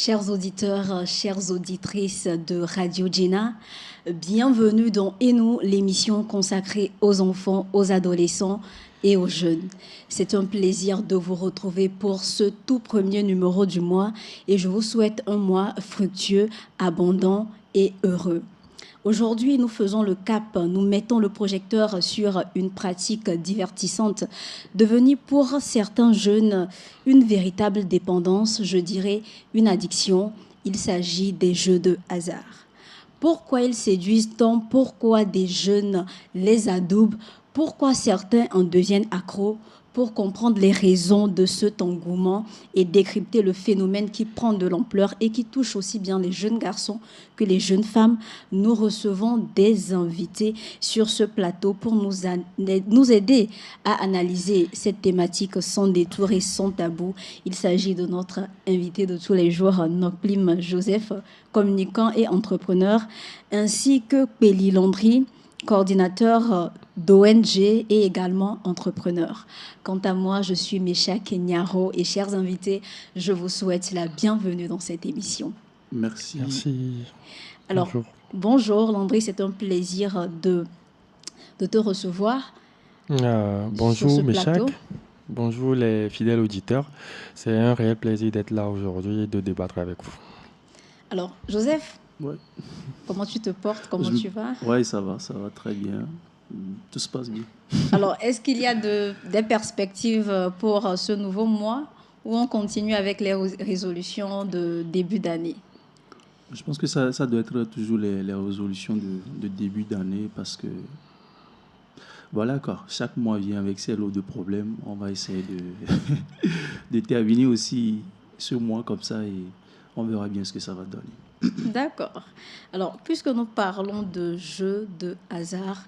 Chers auditeurs, chères auditrices de Radio Gina, bienvenue dans Et nous, l'émission consacrée aux enfants, aux adolescents et aux jeunes. C'est un plaisir de vous retrouver pour ce tout premier numéro du mois et je vous souhaite un mois fructueux, abondant et heureux. Aujourd'hui, nous faisons le cap, nous mettons le projecteur sur une pratique divertissante devenue pour certains jeunes une véritable dépendance, je dirais une addiction. Il s'agit des jeux de hasard. Pourquoi ils séduisent tant? Pourquoi des jeunes les adoubent? Pourquoi certains en deviennent accros? Pour comprendre les raisons de cet engouement et décrypter le phénomène qui prend de l'ampleur et qui touche aussi bien les jeunes garçons que les jeunes femmes, nous recevons des invités sur ce plateau pour nous aider à analyser cette thématique sans détour et sans tabou. Il s'agit de notre invité de tous les jours, Nokplim Joseph, communicant et entrepreneur, ainsi que Péli Landry, coordinateur d'ONG et également entrepreneur. Quant à moi, je suis Mécha Kenyaro et chers invités, je vous souhaite la bienvenue dans cette émission. Merci. Alors, bonjour Landry, c'est un plaisir de te recevoir. Bonjour Mécha, bonjour les fidèles auditeurs. C'est un réel plaisir d'être là aujourd'hui et de débattre avec vous. Alors, Joseph, ouais. Comment tu te portes? Comment tu vas? Oui, ça va très bien. Tout se passe bien. Alors, est-ce qu'il y a des perspectives pour ce nouveau mois ou on continue avec les résolutions de début d'année? Je pense que ça doit être toujours les résolutions de début d'année parce que, voilà quoi, chaque mois vient avec ses lots de problèmes. On va essayer de terminer aussi ce mois comme ça et on verra bien ce que ça va donner. D'accord. Alors, puisque nous parlons de jeux de hasard,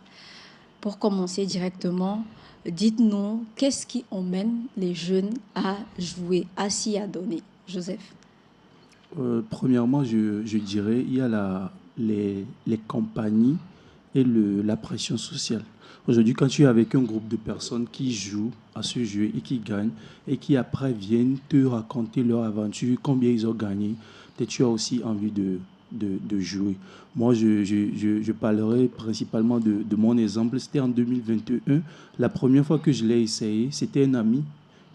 pour commencer directement, dites-nous, qu'est-ce qui emmène les jeunes à jouer, à s'y adonner? Joseph. Premièrement, je dirais, il y a les compagnies et la pression sociale. Aujourd'hui, quand tu es avec un groupe de personnes qui jouent à ce jeu et qui gagnent, et qui après viennent te raconter leur aventure, combien ils ont gagné, peut-être tu as aussi envie de jouer. Moi, je parlerai principalement de mon exemple. C'était en 2021. La première fois que je l'ai essayé, c'était un ami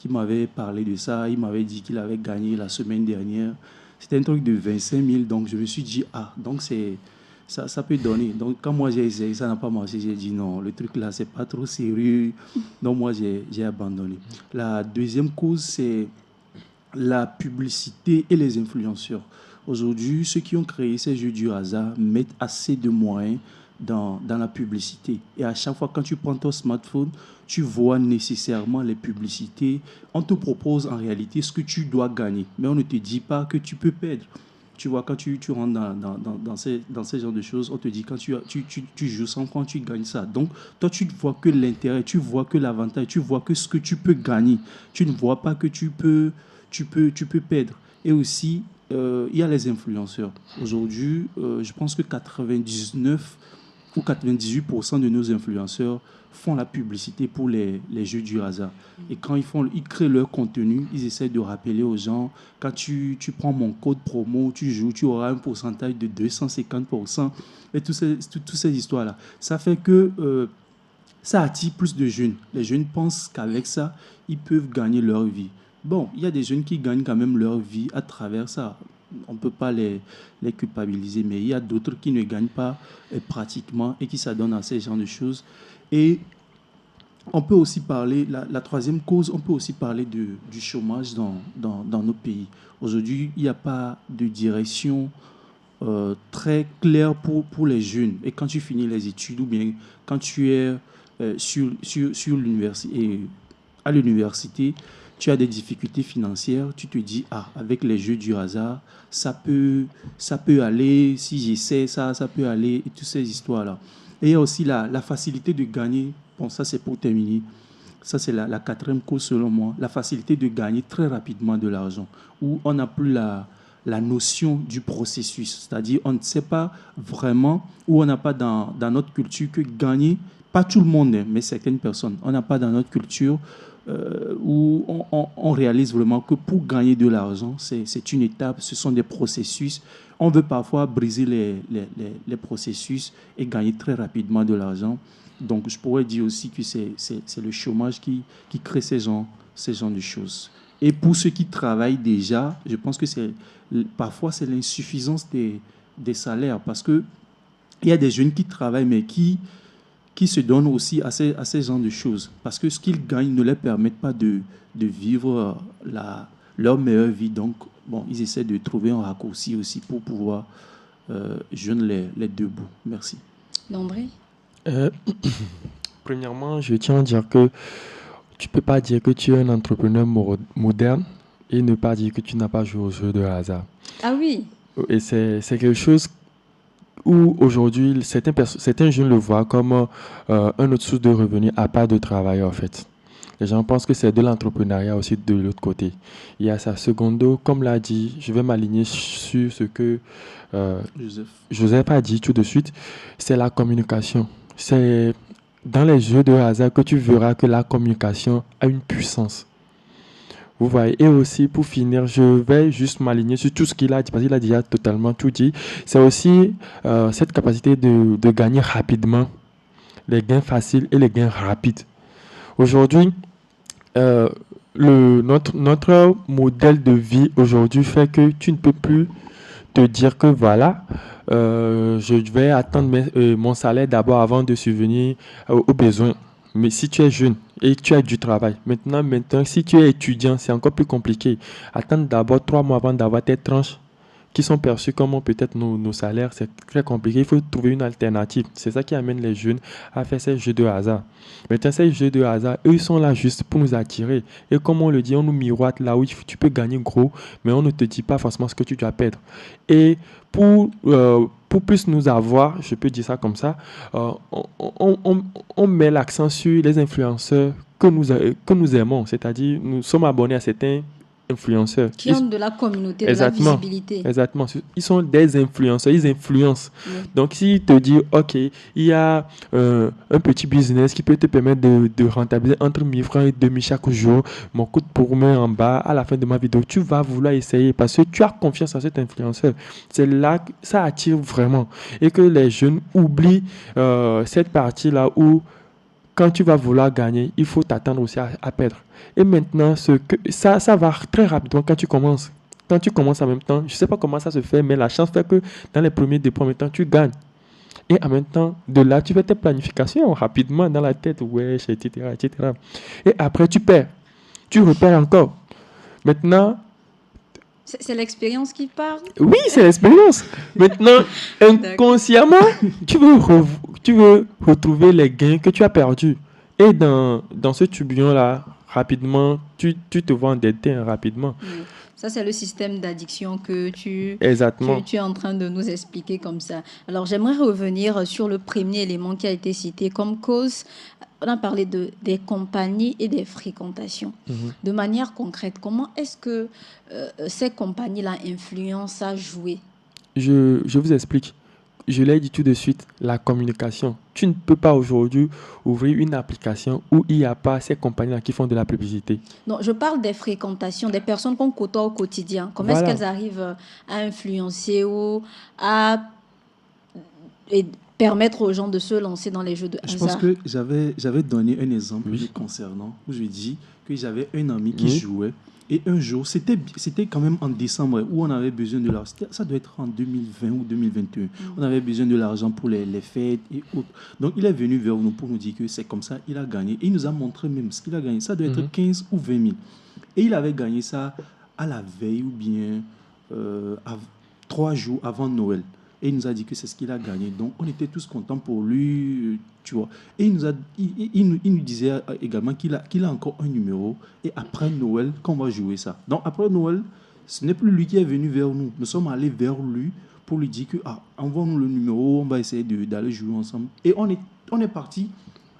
qui m'avait parlé de ça. Il m'avait dit qu'il avait gagné la semaine dernière. C'était un truc de 25 000. Donc, je me suis dit, donc ça peut donner. Donc, quand moi j'ai essayé, ça n'a pas marché. J'ai dit non, le truc là, c'est pas trop sérieux. Donc, moi, j'ai abandonné. La deuxième cause, c'est la publicité et les influenceurs. Aujourd'hui, ceux qui ont créé ces jeux du hasard mettent assez de moyens dans la publicité. Et à chaque fois, quand tu prends ton smartphone, tu vois nécessairement les publicités. On te propose en réalité ce que tu dois gagner, mais on ne te dit pas que tu peux perdre. Tu vois, quand tu rentres dans ces genres de choses, on te dit quand tu joues 100 francs, tu gagnes ça. Donc, toi, tu ne vois que l'intérêt, tu vois que l'avantage, tu vois que ce que tu peux gagner. Tu ne vois pas que tu peux perdre. Et aussi, il y a les influenceurs. Aujourd'hui, je pense que 99 ou 98% de nos influenceurs font la publicité pour les jeux du hasard. Et quand ils créent leur contenu, ils essaient de rappeler aux gens, quand tu prends mon code promo, tu joues, tu auras un pourcentage de 250%. Et toutes ces histoires-là. Ça fait que ça attire plus de jeunes. Les jeunes pensent qu'avec ça, ils peuvent gagner leur vie. Bon, il y a des jeunes qui gagnent quand même leur vie à travers ça. On ne peut pas les culpabiliser, mais il y a d'autres qui ne gagnent pas pratiquement et qui s'adonnent à ces genres de choses. Et on peut aussi parler, la troisième cause, on peut aussi parler du chômage dans nos pays. Aujourd'hui, il n'y a pas de direction très claire pour les jeunes. Et quand tu finis les études ou bien quand tu es sur l'université, à l'université, tu as des difficultés financières, tu te dis, avec les jeux du hasard, ça peut aller, si j'essaie ça peut aller, et toutes ces histoires-là. Et il y a aussi la facilité de gagner. Bon, ça c'est pour terminer. Ça c'est la quatrième cause selon moi. La facilité de gagner très rapidement de l'argent, où on n'a plus la notion du processus. C'est-à-dire, on ne sait pas vraiment, ou on n'a pas dans notre culture que gagner, pas tout le monde, mais certaines personnes, on n'a pas dans notre culture où on réalise vraiment que pour gagner de l'argent, c'est une étape, ce sont des processus. On veut parfois briser les processus et gagner très rapidement de l'argent. Donc, je pourrais dire aussi que c'est le chômage qui crée ces genres de choses. Et pour ceux qui travaillent déjà, je pense que parfois c'est l'insuffisance des salaires, parce qu'il y a des jeunes qui travaillent, mais qui se donnent aussi à ces genres de choses, parce que ce qu'ils gagnent ne leur permettent pas de vivre leur meilleure vie. Donc, bon, ils essaient de trouver un raccourci aussi pour pouvoir joindre les deux bouts. Merci. Landry? Premièrement, je tiens à dire que tu ne peux pas dire que tu es un entrepreneur moderne et ne pas dire que tu n'as pas joué au jeu de hasard. Ah oui. Et c'est quelque chose où aujourd'hui, certains jeunes le voient comme un autre source de revenus à part de travail en fait. Les gens pensent que c'est de l'entrepreneuriat aussi de l'autre côté. Il y a ça. Secondo, comme l'a dit, je vais m'aligner sur ce que Joseph a dit tout de suite, c'est la communication. C'est dans les jeux de hasard que tu verras que la communication a une puissance. Vous voyez, et aussi pour finir, je vais juste m'aligner sur tout ce qu'il a dit, parce qu'il a déjà totalement tout dit. C'est aussi cette capacité de gagner rapidement, les gains faciles et les gains rapides. Aujourd'hui, notre modèle de vie aujourd'hui fait que tu ne peux plus te dire que voilà, je vais attendre mon salaire d'abord avant de subvenir aux besoins. Mais si tu es jeune et que tu as du travail, maintenant, si tu es étudiant, c'est encore plus compliqué. Attendre d'abord 3 mois avant d'avoir tes tranches qui sont perçues comme peut-être nos salaires, c'est très compliqué. Il faut trouver une alternative. C'est ça qui amène les jeunes à faire ces jeux de hasard. Maintenant, ces jeux de hasard, eux, ils sont là juste pour nous attirer. Et comme on le dit, on nous miroite là où tu peux gagner gros, mais on ne te dit pas forcément ce que tu dois perdre. Et pour plus nous avoir, je peux dire ça comme ça, on met l'accent sur les influenceurs que nous aimons. C'est-à-dire, nous sommes abonnés à certains influenceurs. Qui ont de la communauté, de la visibilité. Exactement. Ils sont des influenceurs, ils influencent. Oui. Donc, s'ils te disent, OK, il y a un petit business qui peut te permettre de rentabiliser entre 1 000 francs et 2 000 chaque jour, mon coup de pour-main en bas, à la fin de ma vidéo, tu vas vouloir essayer parce que tu as confiance en cet influenceur. C'est là que ça attire vraiment. Et que les jeunes oublient cette partie-là où quand tu vas vouloir gagner, il faut t'attendre aussi à perdre. Et maintenant, ça va très rapidement quand tu commences. Quand tu commences en même temps, je ne sais pas comment ça se fait, mais la chance fait que dans les premiers dépôts, en même temps, tu gagnes. Et en même temps, de là, tu fais tes planifications rapidement dans la tête, wesh, etc., etc. Et après, tu perds. Tu repères encore. Maintenant... C'est l'expérience qui parle? Oui, c'est l'expérience. Maintenant, inconsciemment, tu veux retrouver les gains que tu as perdus. Et dans ce tourbillon-là, rapidement, tu te vois endetté rapidement. Oui. Ça, c'est le système d'addiction que tu es en train de nous expliquer comme ça. Alors, j'aimerais revenir sur le premier élément qui a été cité comme cause. On a parlé des compagnies et des fréquentations. De manière concrète, comment est-ce que ces compagnies-là influencent à jouer? Je vous explique. Je l'ai dit tout de suite, la communication. Tu ne peux pas aujourd'hui ouvrir une application où il n'y a pas ces compagnies-là qui font de la publicité. Non, je parle des fréquentations, des personnes qu'on côtoie au quotidien. Comment est-ce qu'elles arrivent à influencer ou à permettre aux gens de se lancer dans les jeux de hasard? Je pense que j'avais donné un exemple concernant, où je dis que j'avais un ami qui jouait. Et un jour, c'était quand même en décembre où on avait besoin de l'argent. Ça doit être en 2020 ou 2021. On avait besoin de l'argent pour les fêtes et autres. Donc, il est venu vers nous pour nous dire que c'est comme ça, il a gagné. Et il nous a montré même ce qu'il a gagné. Ça doit être 15 ou 20 000. Et il avait gagné ça à la veille ou bien 3 jours avant Noël. Et il nous a dit que c'est ce qu'il a gagné. Donc, on était tous contents pour lui, tu vois. Et il nous disait également qu'il a encore un numéro. Et après Noël, qu'on va jouer ça. Donc, après Noël, ce n'est plus lui qui est venu vers nous. Nous sommes allés vers lui pour lui dire que, envoie-nous le numéro, on va essayer d'aller jouer ensemble. Et on est parti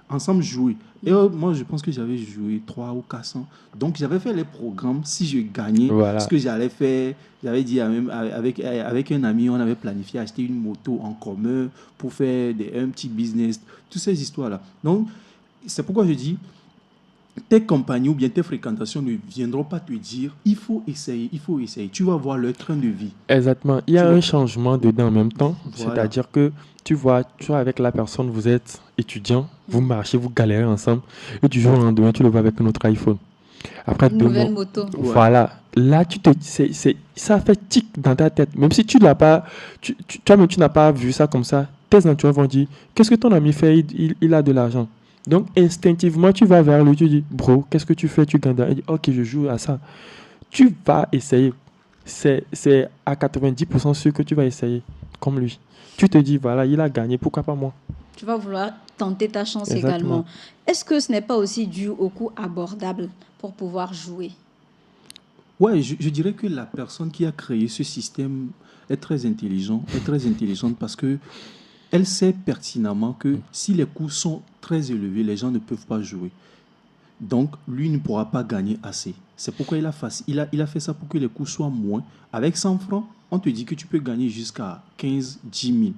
ensemble jouer. Et moi, je pense que j'avais joué 3 ou 400. Donc, j'avais fait les programmes. Si je gagnais, ce que j'allais faire, j'avais dit avec un ami, on avait planifié acheter une moto en commun pour faire un petit business, toutes ces histoires-là. Donc, c'est pourquoi je dis, tes compagnies ou bien tes fréquentations ne viendront pas te dire il faut essayer, il faut essayer. Tu vas voir leur train de vie. Exactement. Il y a Tu un vois? changement dedans en même temps. Voilà. C'est-à-dire que tu vois avec la personne, vous êtes étudiant, vous marchez, vous galérez ensemble, et du jour au lendemain, tu le vois avec un autre iPhone. Après Une 2 nouvelle mois, moto. voilà. Là, ça fait tic dans ta tête. Même si tu l'as pas, toi-même, tu n'as pas vu ça comme ça, tes entourage vont dire, qu'est-ce que ton ami fait? Il a de l'argent. Donc, instinctivement, tu vas vers lui, tu dis, bro, qu'est-ce que tu fais? Tu gagnes. Il dit, ok, je joue à ça. Tu vas essayer. C'est à 90% sûr que tu vas essayer, comme lui. Tu te dis, voilà, il a gagné, pourquoi pas moi? Tu vas vouloir tenter ta chance Exactement. également. Est-ce que ce n'est pas aussi dû au coût abordable pour pouvoir jouer? Ouais, je dirais que la personne qui a créé ce système est très intelligente parce que elle sait pertinemment que si les coûts sont très élevés, les gens ne peuvent pas jouer. Donc, lui ne pourra pas gagner assez. C'est pourquoi il a fait ça pour que les coûts soient moins. Avec 100 francs, on te dit que tu peux gagner jusqu'à 15, 10 000.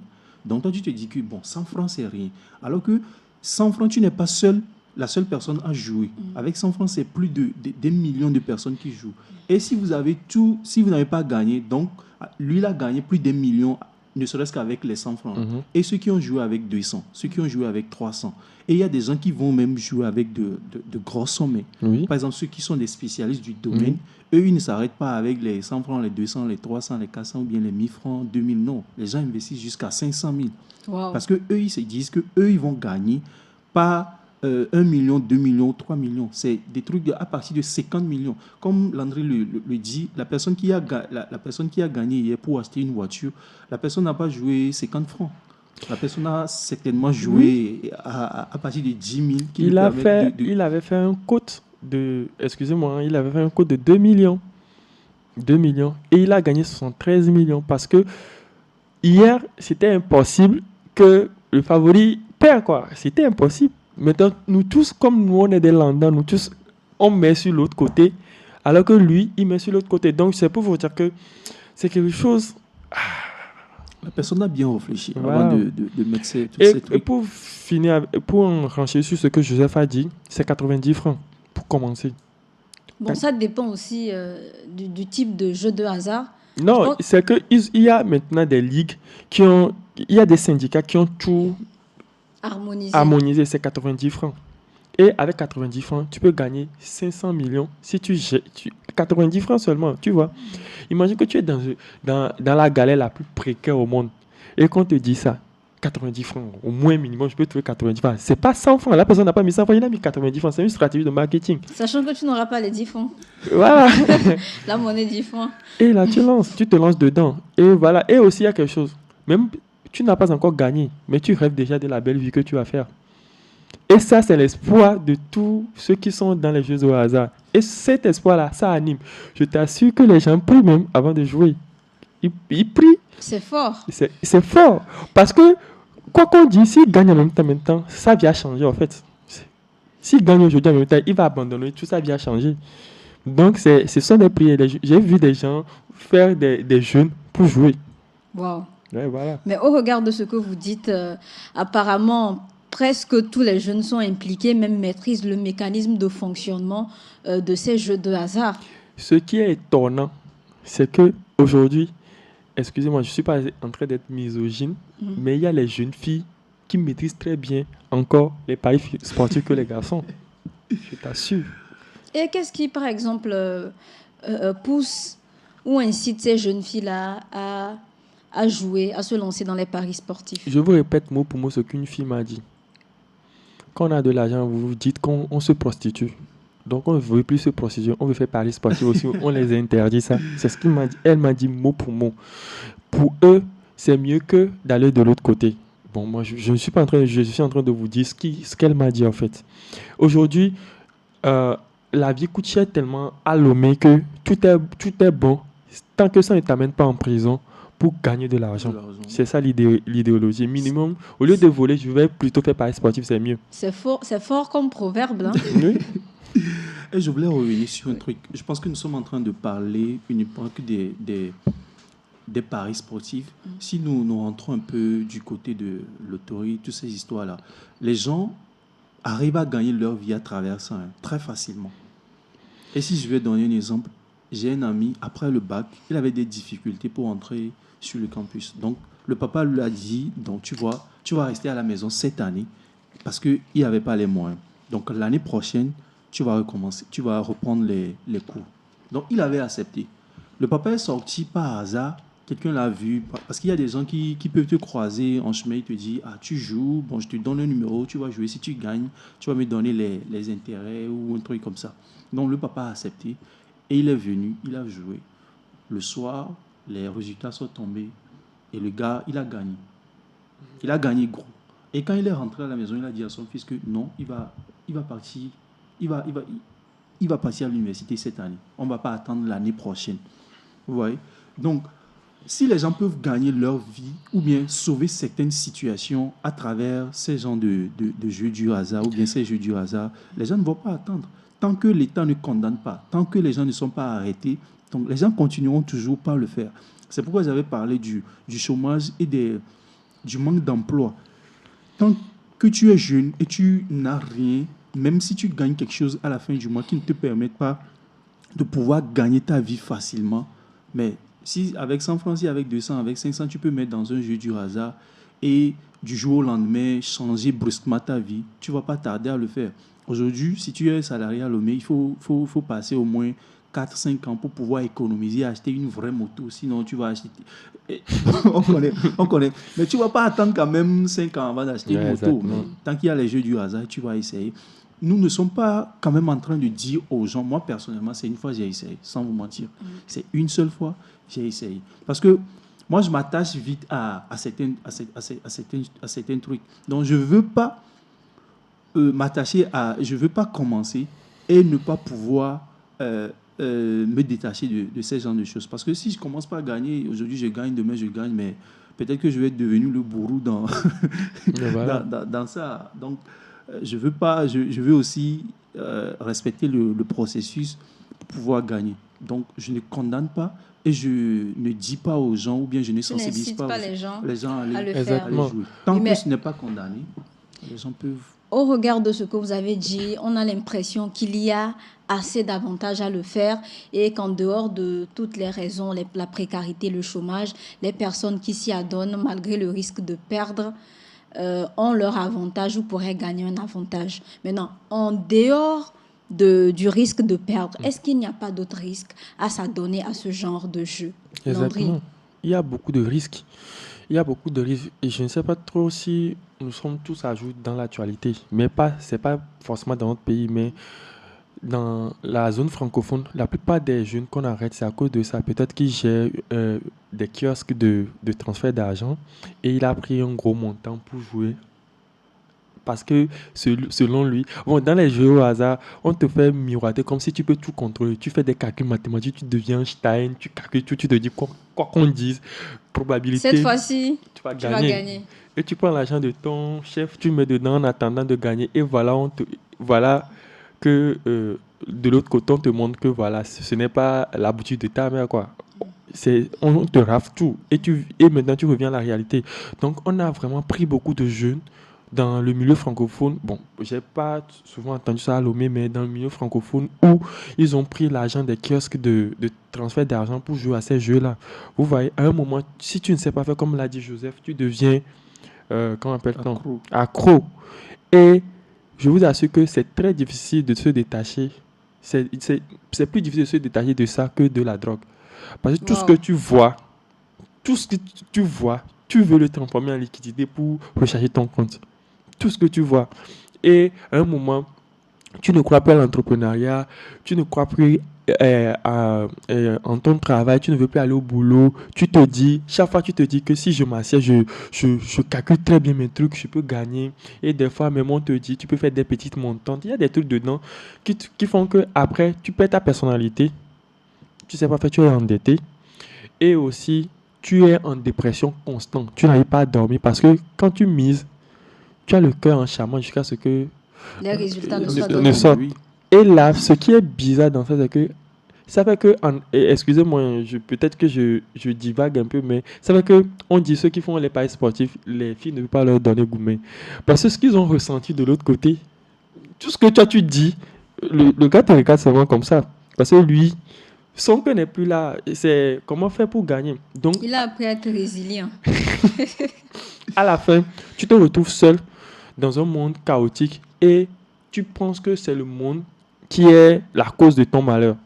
Donc, toi, tu te dis que, bon, 100 francs, c'est rien. Alors que 100 francs, tu n'es pas la seule personne à jouer. Avec 100 francs, c'est plus des millions de personnes qui jouent. Et si vous n'avez pas gagné, donc, lui, il a gagné plus des millions, ne serait-ce qu'avec les 100 francs. Et ceux qui ont joué avec 200, ceux qui ont joué avec 300. Et il y a des gens qui vont même jouer avec de grosses sommes. Oui. Par exemple, ceux qui sont des spécialistes du domaine, eux, ils ne s'arrêtent pas avec les 100 francs, les 200, les 300, les 400 ou bien les 1000 francs, 2000. Non, les gens investissent jusqu'à 500 000. Wow. Parce qu'eux, ils se disent qu'eux, ils vont gagner pas 1 million, 2 millions, 3 millions. C'est des trucs à partir de 50 millions. Comme Landry le dit, la personne qui a gagné hier pour acheter une voiture, la personne n'a pas joué 50 francs. La personne a certainement joué à partir de 10 000. Il avait fait un cote de, excusez-moi, il avait fait un cote de 2 millions. 2 millions. Et il a gagné 73 millions parce que hier, c'était impossible que le favori perd, quoi. C'était impossible. Maintenant, nous tous, comme nous, on est des lambda, nous tous, on met sur l'autre côté, alors que lui, il met sur l'autre côté. Donc, c'est pour vous dire que c'est quelque chose... La personne a bien réfléchi Voilà. avant de mettre tous ces trucs. Et pour finir, pour en rencher sur ce que Joseph a dit, c'est 90 francs pour commencer. Bon, ça dépend aussi du type de jeu de hasard. Non, c'est qu'il y a maintenant des ligues il y a des syndicats qui ont tout harmonisé, c'est 90 francs. Et avec 90 francs, tu peux gagner 500 millions si tu 90 francs seulement, tu vois. Imagine que tu es dans la galère la plus précaire au monde et qu'on te dit ça, 90 francs, au moins minimum, je peux trouver 90 francs. C'est pas 100 francs, la personne n'a pas mis 100 francs, il a mis 90 francs, c'est une stratégie de marketing. Sachant que tu n'auras pas les 10 francs. Voilà. La monnaie 10 francs. Et là, tu te lances dedans. Et voilà. Et aussi, il y a quelque chose. Même, tu n'as pas encore gagné, mais tu rêves déjà de la belle vie que tu vas faire. Et ça, c'est l'espoir de tous ceux qui sont dans les jeux au hasard. Et cet espoir-là, ça anime. Je t'assure que les gens prient même avant de jouer. Ils prient. C'est fort. C'est fort. Parce que, quoi qu'on dise, s'il gagne en même temps, sa vie a changé en fait. S'il gagne aujourd'hui en même temps, il va abandonner, tout sa vie a changé. Donc, ce sont des prières. J'ai vu des gens faire des jeûnes pour jouer. Wow. Ouais, voilà. Mais au regard de ce que vous dites, apparemment, presque tous les jeunes sont impliqués, même maîtrisent le mécanisme de fonctionnement de ces jeux de hasard. Ce qui est étonnant, c'est que aujourd'hui, excusez-moi, je ne suis pas en train d'être misogyne, mais il y a les jeunes filles qui maîtrisent très bien encore les paris sportifs que les garçons. Je t'assure. Et qu'est-ce qui, par exemple, pousse ou incite ces jeunes filles-là à jouer, à se lancer dans les paris sportifs? Je vous répète mot pour mot ce qu'une fille m'a dit. Quand on a de l'argent, vous vous dites qu'on se prostitue. Donc on ne veut plus se prostituer, on veut faire paris sportifs aussi, on les interdit ça. C'est ce qu'elle m'a dit. Elle m'a dit mot pour mot. Pour eux, c'est mieux que d'aller de l'autre côté. Bon, moi, je suis en train de vous dire ce qu'elle m'a dit en fait. Aujourd'hui, la vie coûte cher tellement à Lomé que tout est bon tant que ça ne t'amène pas en prison pour gagner de l'argent. C'est ça l'idéologie. Minimum, au lieu de voler, je vais plutôt faire paris sportif, c'est mieux. C'est fort comme proverbe. Hein? Oui. Et je voulais revenir sur un truc. Je pense que nous sommes en train de parler uniquement que des paris sportifs. Si nous rentrons un peu du côté de loterie, toutes ces histoires-là, les gens arrivent à gagner leur vie à travers ça, hein, très facilement. Et si je vais donner un exemple, j'ai un ami, après le bac, il avait des difficultés pour entrer sur le campus. Donc, le papa lui a dit, donc tu vas rester à la maison cette année parce qu'il n'y avait pas les moyens. Donc, l'année prochaine, tu vas recommencer, tu vas reprendre les cours. Donc, il avait accepté. Le papa est sorti par hasard, quelqu'un l'a vu, parce qu'il y a des gens qui peuvent te croiser en chemin, ils te disent, ah, tu joues, bon, je te donne un numéro, tu vas jouer, si tu gagnes, tu vas me donner les intérêts ou un truc comme ça. Donc, le papa a accepté. Et il est venu, il a joué. Le soir, les résultats sont tombés. Et le gars, il a gagné. Il a gagné gros. Et quand il est rentré à la maison, il a dit à son fils que non, il va partir. Il va partir à l'université cette année. On ne va pas attendre l'année prochaine. Vous voyez? Donc, si les gens peuvent gagner leur vie ou bien sauver certaines situations à travers ces genres de jeux du hasard ou bien ces jeux du hasard, les gens ne vont pas attendre. Tant que l'État ne condamne pas, tant que les gens ne sont pas arrêtés, donc les gens continueront toujours par le faire. C'est pourquoi j'avais parlé du chômage et du manque d'emploi. Tant que tu es jeune et tu n'as rien, même si tu gagnes quelque chose à la fin du mois qui ne te permet pas de pouvoir gagner ta vie facilement, mais si avec 100 francs, si avec 200, avec 500, tu peux mettre dans un jeu du hasard et du jour au lendemain changer brusquement ta vie, tu ne vas pas tarder à le faire. Aujourd'hui, si tu es salarié à Lomé, il faut passer au moins 4-5 ans pour pouvoir économiser, acheter une vraie moto. Sinon, tu vas acheter... on connaît. Mais tu ne vas pas attendre quand même 5 ans avant d'acheter une moto. Tant qu'il y a les jeux du hasard, tu vas essayer. Nous ne sommes pas quand même en train de dire aux gens, moi personnellement, c'est une fois j'ai essayé, sans vous mentir. C'est une seule fois j'ai essayé. Parce que moi, je m'attache vite à certains trucs. Donc, je ne veux pas je ne veux pas commencer et ne pas pouvoir me détacher de ces genres de choses. Parce que si je ne commence pas à gagner, aujourd'hui je gagne, demain je gagne, mais peut-être que je vais être devenu le bourreau dans, voilà. dans ça. Donc, je veux aussi respecter le processus pour pouvoir gagner. Donc, je ne condamne pas et je ne dis pas aux gens, ou bien je ne sensibilise pas les gens à aller jouer. Tant que ce n'est pas condamné, les gens peuvent... Au regard de ce que vous avez dit, on a l'impression qu'il y a assez d'avantages à le faire et qu'en dehors de toutes les raisons, la précarité, le chômage, les personnes qui s'y adonnent, malgré le risque de perdre, ont leur avantage ou pourraient gagner un avantage. Maintenant, en dehors du risque de perdre, est-ce qu'il n'y a pas d'autres risques à s'adonner à ce genre de jeu? Exactement. Landry? Il y a beaucoup de risques. Il y a beaucoup de risques et je ne sais pas trop si nous sommes tous à jour dans l'actualité, mais c'est pas forcément dans notre pays, mais dans la zone francophone, la plupart des jeunes qu'on arrête, c'est à cause de ça. Peut-être qu'ils gèrent des kiosques de transfert d'argent et il a pris un gros montant pour jouer. Parce que selon lui, dans les jeux au hasard, on te fait miroiter comme si tu peux tout contrôler. Tu fais des calculs mathématiques, tu deviens Einstein, tu calcules tout, tu te dis quoi qu'on dise, probabilité. Cette fois-ci, tu vas gagner. Et tu prends l'argent de ton chef, tu mets dedans en attendant de gagner. Et voilà que de l'autre côté, on te montre que voilà, ce n'est pas la boutique de ta mère, quoi. On te rafle tout. Et maintenant, tu reviens à la réalité. Donc, on a vraiment pris beaucoup de jeunes dans le milieu francophone. Bon, j'ai pas souvent entendu ça à Lomé, mais dans le milieu francophone où ils ont pris l'argent des kiosques de transfert d'argent pour jouer à ces jeux-là. Vous voyez, à un moment, si tu ne sais pas faire comme l'a dit Joseph, tu deviens, comment appelle-t-on? Accro. Et je vous assure que c'est très difficile de se détacher. C'est plus difficile de se détacher de ça que de la drogue. Parce que tout ce que tu vois, tu veux le transformer en liquidité pour recharger ton compte. Tout ce que tu vois. Et à un moment, tu ne crois plus à l'entrepreneuriat, tu ne crois plus en ton travail, tu ne veux plus aller au boulot. Chaque fois tu te dis que si je m'assieds, je calcule très bien mes trucs, je peux gagner. Et des fois, même on te dit, tu peux faire des petites montantes. Il y a des trucs dedans qui font que après tu perds ta personnalité. Tu sais pas faire, tu es endetté. Et aussi, tu es en dépression constante. Tu n'arrives pas à dormir parce que quand tu mises, tu as le cœur en charmant jusqu'à ce que les résultats ne sortent. Et là, ce qui est bizarre dans ça, c'est que ça fait que, excusez-moi, peut-être que je divague un peu, mais ça fait que on dit ceux qui font les paris sportifs, les filles ne veulent pas leur donner gourmet. Parce que ce qu'ils ont ressenti de l'autre côté, tout ce que toi tu dis, le gars te regarde seulement comme ça. Parce que lui, son cœur n'est plus là. C'est comment faire pour gagner. Donc, Il a appris à être résilient. à la fin, tu te retrouves seul dans un monde chaotique et tu penses que c'est le monde qui est la cause de ton malheur.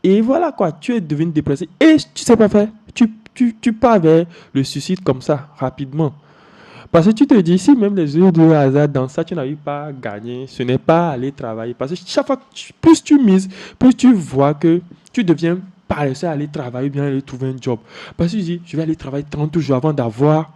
Et voilà quoi, tu es devenu dépressé et tu sais pas faire. Tu pars vers le suicide comme ça, rapidement. Parce que tu te dis, si même les jeux de hasard dans ça, tu n'arrives pas à gagner, ce n'est pas aller travailler. Parce que chaque fois, plus tu mises, plus tu vois que tu deviens paresseux à aller travailler, bien aller trouver un job. Parce que tu dis, je vais aller travailler 30 jours avant d'avoir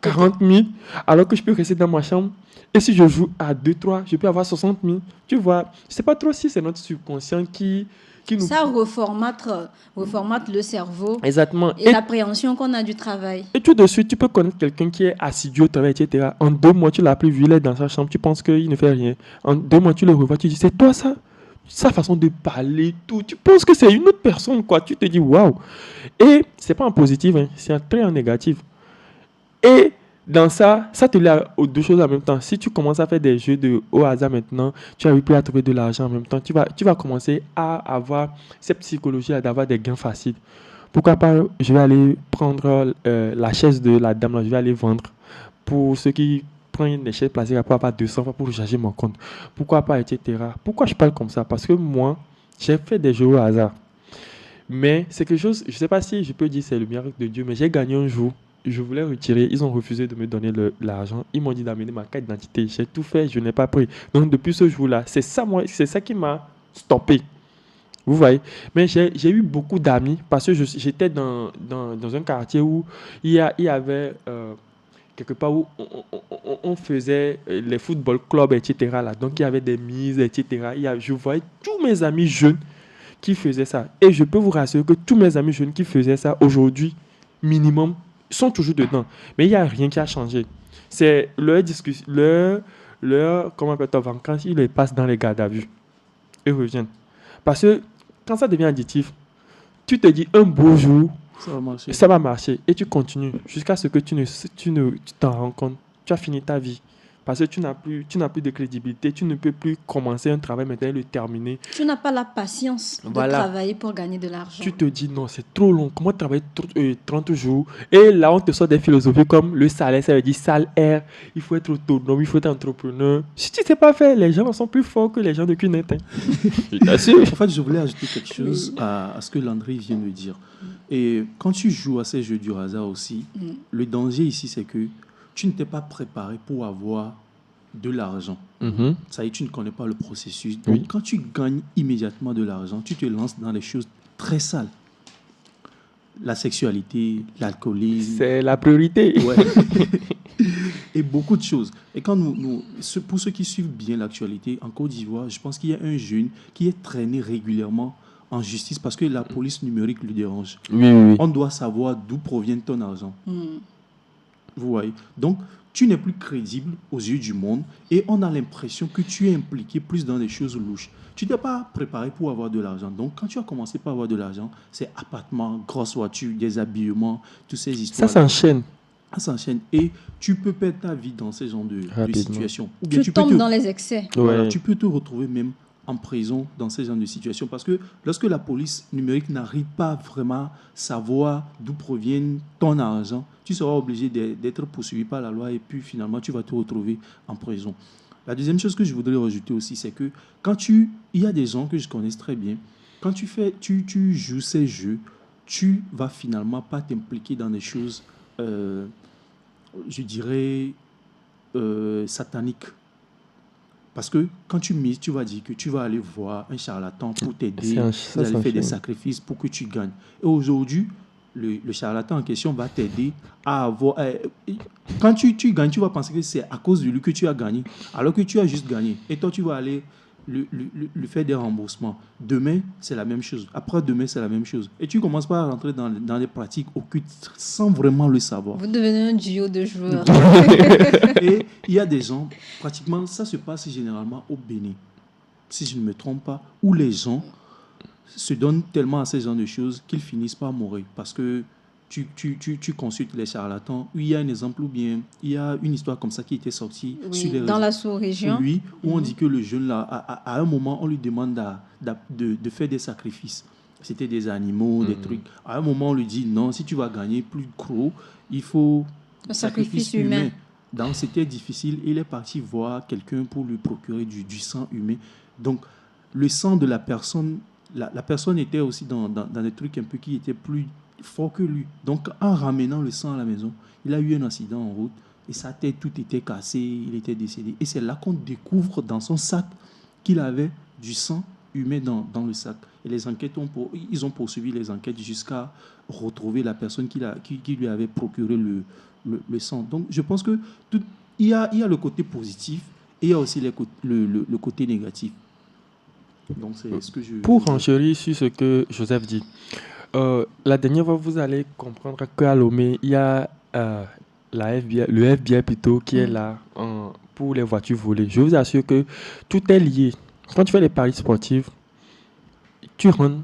40 000, alors que je peux rester dans ma chambre. Et si je joue à 2-3, je peux avoir 60 000. Tu vois, je ne sais pas trop si c'est notre subconscient qui nous... Ça reformate le cerveau. Exactement. Et l'appréhension qu'on a du travail. Et tout de suite, tu peux connaître quelqu'un qui est assidu au travail, etc. En 2 mois, tu l'as plus vu, il est dans sa chambre, tu penses qu'il ne fait rien. En 2 mois, tu le revois, tu dis, c'est toi ça? Sa façon de parler, tout. Tu penses que c'est une autre personne, quoi. Tu te dis, waouh. Et c'est pas en positif, hein, c'est très en négatif. Et dans ça te lie aux deux choses en même temps. Si tu commences à faire des jeux au hasard maintenant, tu n'arrives plus à trouver de l'argent en même temps, tu vas commencer à avoir cette psychologie d'avoir des gains faciles. Pourquoi pas, je vais aller prendre la chaise de la dame, là, je vais aller vendre. Pour ceux qui prennent des chaises plastiques, pourquoi pas 200 fois pour recharger mon compte. Pourquoi pas, etc. Pourquoi je parle comme ça? Parce que moi, j'ai fait des jeux au hasard. Mais c'est quelque chose, je ne sais pas si je peux dire c'est le miracle de Dieu, mais j'ai gagné un jour. Je voulais retirer, ils ont refusé de me donner l'argent. Ils m'ont dit d'amener ma carte d'identité. J'ai tout fait, je n'ai pas pris. Donc depuis ce jour-là, c'est ça qui m'a stoppé. Vous voyez? Mais j'ai eu beaucoup d'amis parce que j'étais dans un quartier où il y avait quelque part où on faisait les football clubs, etc. Là. Donc il y avait des mises, etc. Je voyais tous mes amis jeunes qui faisaient ça. Et je peux vous rassurer que tous mes amis jeunes qui faisaient ça aujourd'hui, minimum, sont toujours dedans. Mais il n'y a rien qui a changé. C'est leur discussion, comment appelle-t-on, vacances, ils les passent dans les gardes à vue. Ils reviennent. Parce que quand ça devient additif, tu te dis un beau jour, ça va marcher. Et tu continues jusqu'à ce que tu t'en rends compte. Tu as fini ta vie. Parce que tu n'as plus de crédibilité. Tu ne peux plus commencer un travail maintenant et le terminer. Tu n'as pas la patience de travailler pour gagner de l'argent. Tu te dis non, c'est trop long. Comment travailler 30 jours? Et là, on te sort des philosophies comme le salaire, ça veut dire salaire. Il faut être autonome, il faut être entrepreneur. Si tu ne sais pas faire, les gens sont plus forts que les gens de Cunette. En fait, je voulais ajouter quelque chose à ce que Landry vient de dire. Et quand tu joues à ces jeux du hasard aussi, le danger ici, c'est que tu ne t'es pas préparé pour avoir de l'argent. Ça y est, tu ne connais pas le processus. Donc, quand tu gagnes immédiatement de l'argent, tu te lances dans des choses très sales. La sexualité, l'alcoolisme. C'est la priorité. Ouais. Et beaucoup de choses. Et quand pour ceux qui suivent bien l'actualité, en Côte d'Ivoire, je pense qu'il y a un jeune qui est traîné régulièrement en justice parce que la police numérique lui dérange. Oui. On doit savoir d'où provient ton argent. Vous voyez? Donc, tu n'es plus crédible aux yeux du monde et on a l'impression que tu es impliqué plus dans des choses louches. Tu n'es pas préparé pour avoir de l'argent. Donc, quand tu as commencé par avoir de l'argent, c'est appartement, grosse voiture, déshabillement, toutes ces histoires. Ça s'enchaîne. Ça s'enchaîne. Et tu peux perdre ta vie dans ces genres de situations. Ou bien tu tombes dans les excès. Voilà, tu peux te retrouver même en prison dans ces genres de situations. Parce que lorsque la police numérique n'arrive pas vraiment à savoir d'où provient ton argent, tu seras obligé d'être poursuivi par la loi et puis finalement, tu vas te retrouver en prison. La deuxième chose que je voudrais rajouter aussi, c'est que il y a des gens que je connais très bien, quand tu joues ces jeux, tu vas finalement pas t'impliquer dans des choses, je dirais, sataniques. Parce que quand tu mises, tu vas dire que tu vas aller voir un charlatan pour t'aider, vous allez faire des sacrifices pour que tu gagnes. Et aujourd'hui, le charlatan en question va t'aider à avoir... quand tu gagnes, tu vas penser que c'est à cause de lui que tu as gagné, alors que tu as juste gagné. Et toi, tu vas aller lui faire des remboursements. Demain, c'est la même chose. Après-demain, c'est la même chose. Et tu commences par rentrer dans des pratiques occultes sans vraiment le savoir. Vous devenez un duo de joueurs. Et il y a des gens, pratiquement, ça se passe généralement au Bénin, si je ne me trompe pas, où les gens se donnent tellement à ces genres de choses qu'ils finissent par mourir. Parce que tu consultes les charlatans. Il y a un exemple ou bien il y a une histoire comme ça qui était sortie sur les dans réseaux. la sous-région. Oui, où on dit que le jeune là, à un moment, on lui demande de faire des sacrifices. C'était des animaux, des trucs. À un moment, on lui dit non, si tu vas gagner plus gros, il faut un sacrifice humain. Donc, c'était difficile. Il est parti voir quelqu'un pour lui procurer du sang humain. Donc, le sang de la personne, la personne était aussi dans des trucs un peu qui étaient plus forts que lui. Donc, en ramenant le sang à la maison, il a eu un accident en route et sa tête, tout était cassé, il était décédé. Et c'est là qu'on découvre dans son sac qu'il avait du sang humain dans le sac. Et les enquêtes ils ont poursuivi les enquêtes jusqu'à retrouver la personne qui lui avait procuré le sang. Donc, je pense que il y a le côté positif et il y a aussi le côté négatif. Donc, c'est ce que je... Pour enchérir sur ce que Joseph dit, la dernière fois, vous allez comprendre qu'à Lomé, il y a le FBI plutôt qui est là pour les voitures volées. Je vous assure que tout est lié. Quand tu fais les paris sportifs, tu rentres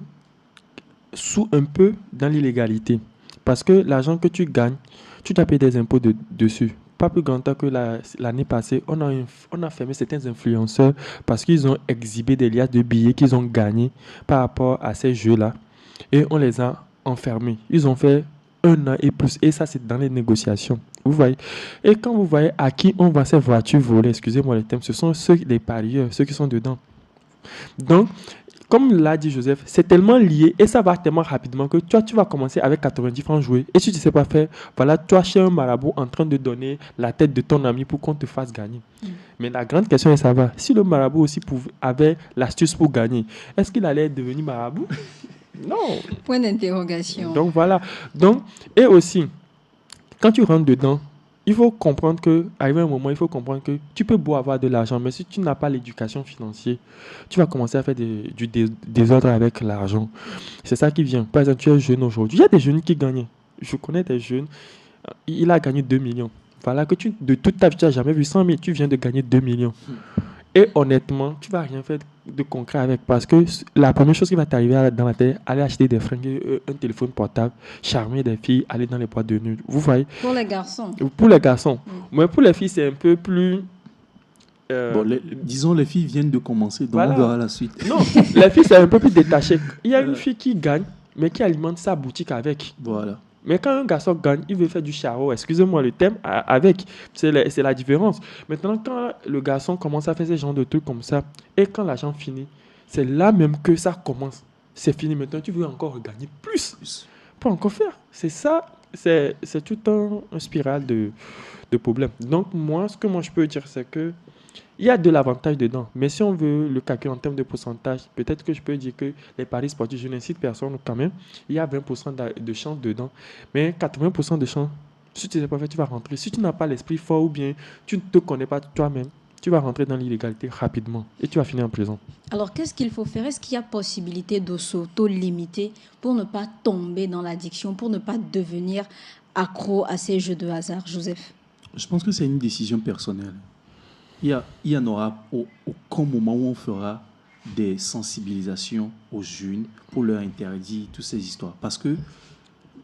sous un peu dans l'illégalité. Parce que l'argent que tu gagnes, tu dois payer des impôts dessus. Pas plus grand temps que l'année passée, on a fermé certains influenceurs parce qu'ils ont exhibé des liasses de billets qu'ils ont gagnés par rapport à ces jeux-là. Et on les a enfermés. Ils ont fait 1 an et plus. Et ça, c'est dans les négociations. Vous voyez. Et quand vous voyez à qui on vend ces voitures volées, excusez-moi le terme, ce sont les parieurs, ceux qui sont dedans. Donc, comme l'a dit Joseph, c'est tellement lié et ça va tellement rapidement que toi, tu vas commencer avec 90 francs jouer. Et si tu ne sais pas faire, voilà, toi, chez un marabout en train de donner la tête de ton ami pour qu'on te fasse gagner. Mais la grande question est savoir, si le marabout aussi avait l'astuce pour gagner, est-ce qu'il allait devenir marabout? Non. Point d'interrogation. Donc, voilà. Donc, et aussi, quand tu rentres dedans, il faut comprendre que, arrivé un moment, il faut comprendre que tu peux beau avoir de l'argent, mais si tu n'as pas l'éducation financière, tu vas commencer à faire du désordre avec l'argent. C'est ça qui vient. Par exemple, tu es jeune aujourd'hui. Il y a des jeunes qui gagnent. Je connais des jeunes. Il a gagné 2 millions. Voilà que de toute ta vie, tu n'as jamais vu 100 000. Tu viens de gagner 2 millions. Et honnêtement, tu ne vas rien faire de concret avec parce que la première chose qui va t'arriver dans la tête, aller acheter des fringues, un téléphone portable, charmer des filles, aller dans les boîtes de nuit. Vous voyez? Pour les garçons. Pour les garçons. Mais pour les filles, c'est un peu plus... disons, les filles viennent de commencer, donc voilà. On verra la suite. Non, les filles, c'est un peu plus détaché. Il y a une fille qui gagne, mais qui alimente sa boutique avec. Voilà. Mais quand un garçon gagne, il veut faire du charo, excusez-moi le thème, avec. C'est la différence. Maintenant, quand le garçon commence à faire ce genre de trucs comme ça, et quand l'argent finit, c'est là même que ça commence. C'est fini. Maintenant, tu veux encore gagner plus. Pour encore faire. C'est ça, c'est tout un spirale de problèmes. Donc, moi, ce que je peux dire, c'est que il y a de l'avantage dedans. Mais si on veut le calculer en termes de pourcentage, peut-être que je peux dire que les paris sportifs, je n'incite personne quand même. Il y a 20% de chance dedans. Mais 80% de chance, si tu ne sais pas faire, tu vas rentrer. Si tu n'as pas l'esprit fort ou bien tu ne te connais pas toi-même, tu vas rentrer dans l'illégalité rapidement et tu vas finir en prison. Alors, qu'est-ce qu'il faut faire? Est-ce qu'il y a possibilité de s'auto-limiter pour ne pas tomber dans l'addiction, pour ne pas devenir accro à ces jeux de hasard, Joseph? Je pense que c'est une décision personnelle. Il y en aura aucun moment où on fera des sensibilisations aux jeunes pour leur interdire toutes ces histoires. Parce que